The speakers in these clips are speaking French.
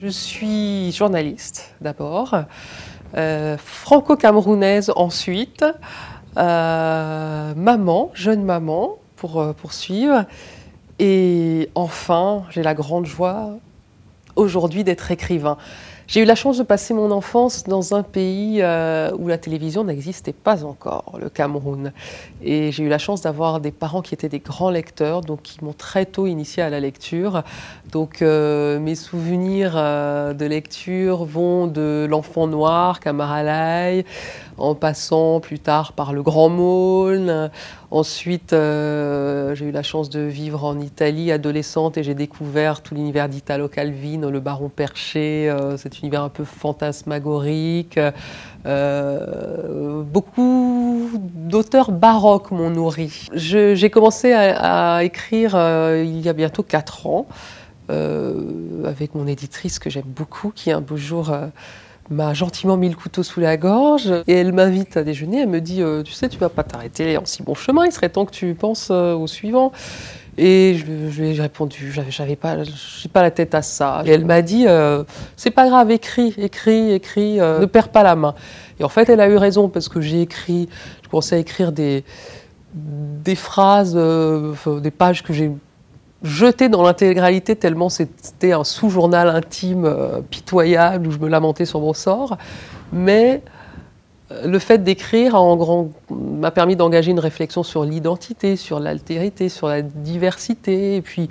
Je suis journaliste d'abord, franco-camerounaise ensuite, maman, jeune maman pour poursuivre. Et enfin, j'ai la grande joie aujourd'hui d'être écrivain. J'ai eu la chance de passer mon enfance dans un pays où la télévision n'existait pas encore, le Cameroun. Et j'ai eu la chance d'avoir des parents qui étaient des grands lecteurs, donc qui m'ont très tôt initiée à la lecture. Donc mes souvenirs de lecture vont de L'Enfant Noir, Camara Laye, en passant plus tard par Le Grand Maulne. Ensuite, j'ai eu la chance de vivre en Italie adolescente et j'ai découvert tout l'univers d'Italo Calvino, Le Baron Perché, cet univers un peu fantasmagorique. Beaucoup d'auteurs baroques m'ont nourri. J'ai commencé à écrire il y a bientôt 4 ans avec mon éditrice que j'aime beaucoup, qui un beau jour m'a gentiment mis le couteau sous la gorge et elle m'invite à déjeuner. Elle me dit tu sais, tu vas pas t'arrêter en si bon chemin, il serait temps que tu penses au suivant. Et je lui ai répondu, j'ai pas la tête à ça. Et elle m'a dit c'est pas grave, écris, ne perds pas la main. Et en fait, elle a eu raison parce que j'ai commencé à écrire des phrases, des pages que j'ai jeté dans l'intégralité tellement c'était un sous-journal intime pitoyable où je me lamentais sur mon sort. Mais le fait d'écrire m'a permis d'engager une réflexion sur l'identité, sur l'altérité, sur la diversité. Et puis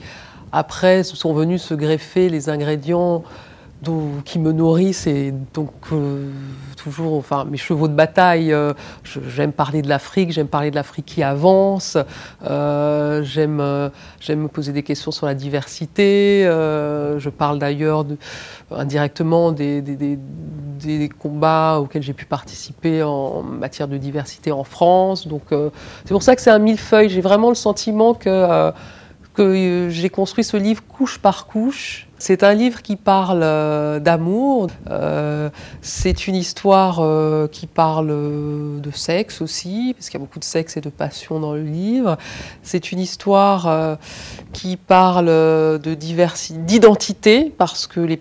après, sont venus se greffer les ingrédients qui me nourrissent et donc toujours, enfin, mes chevaux de bataille. J'aime parler de l'Afrique, j'aime parler de l'Afrique qui avance. J'aime me poser des questions sur la diversité. Je parle d'ailleurs indirectement des combats auxquels j'ai pu participer en matière de diversité en France. Donc c'est pour ça que c'est un millefeuille. J'ai vraiment le sentiment que j'ai construit ce livre couche par couche. C'est un livre qui parle d'amour, c'est une histoire qui parle de sexe aussi, parce qu'il y a beaucoup de sexe et de passion dans le livre. C'est une histoire qui parle d'identité, parce que les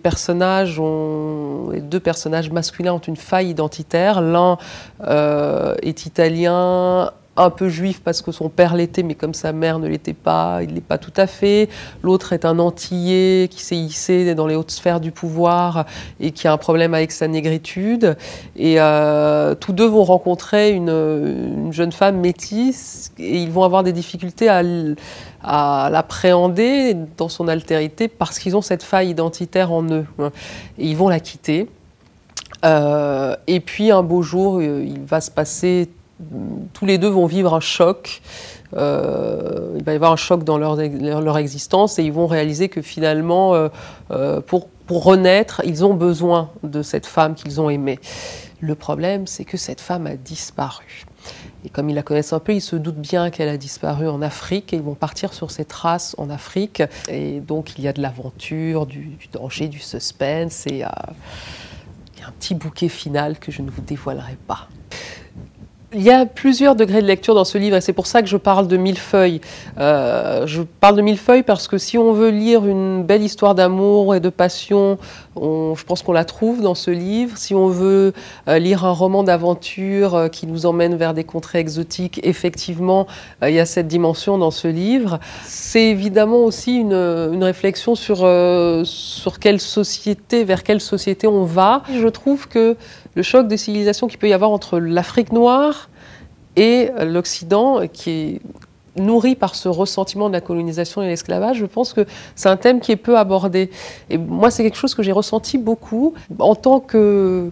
deux personnages masculins ont une faille identitaire. L'un est italien, un peu juif parce que son père l'était, mais comme sa mère ne l'était pas, il ne l'est pas tout à fait. L'autre est un Antillais qui s'est hissé dans les hautes sphères du pouvoir et qui a un problème avec sa négritude. Et tous deux vont rencontrer une jeune femme métisse et ils vont avoir des difficultés à l'appréhender dans son altérité parce qu'ils ont cette faille identitaire en eux. Et ils vont la quitter. Et puis un beau jour, il va se passer... Tous les deux vont vivre un choc. Il va y avoir un choc dans leur existence et ils vont réaliser que finalement, pour renaître, ils ont besoin de cette femme qu'ils ont aimée. Le problème, c'est que cette femme a disparu. Et comme ils la connaissent un peu, ils se doutent bien qu'elle a disparu en Afrique et ils vont partir sur ses traces en Afrique. Et donc, il y a de l'aventure, du danger, du suspense et il y a un petit bouquet final que je ne vous dévoilerai pas. Il y a plusieurs degrés de lecture dans ce livre et c'est pour ça que je parle de millefeuille. Je parle de millefeuille parce que si on veut lire une belle histoire d'amour et de passion, je pense qu'on la trouve dans ce livre. Si on veut lire un roman d'aventure qui nous emmène vers des contrées exotiques, effectivement, il y a cette dimension dans ce livre. C'est évidemment aussi une réflexion sur vers quelle société on va. Je trouve que le choc de civilisation qu'il peut y avoir entre l'Afrique noire et l'Occident, qui est nourri par ce ressentiment de la colonisation et l'esclavage, je pense que c'est un thème qui est peu abordé. Et moi, c'est quelque chose que j'ai ressenti beaucoup. En tant que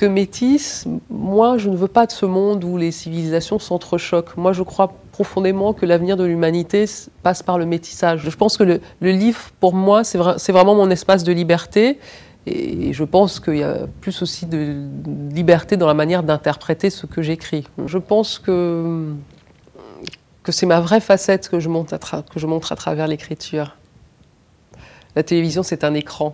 métisse, moi, je ne veux pas de ce monde où les civilisations s'entrechoquent. Moi, je crois profondément que l'avenir de l'humanité passe par le métissage. Je pense que le livre, pour moi, c'est vraiment mon espace de liberté. Et je pense qu'il y a plus aussi de liberté dans la manière d'interpréter ce que j'écris. Je pense que c'est ma vraie facette que je montre à travers l'écriture. La télévision, c'est un écran.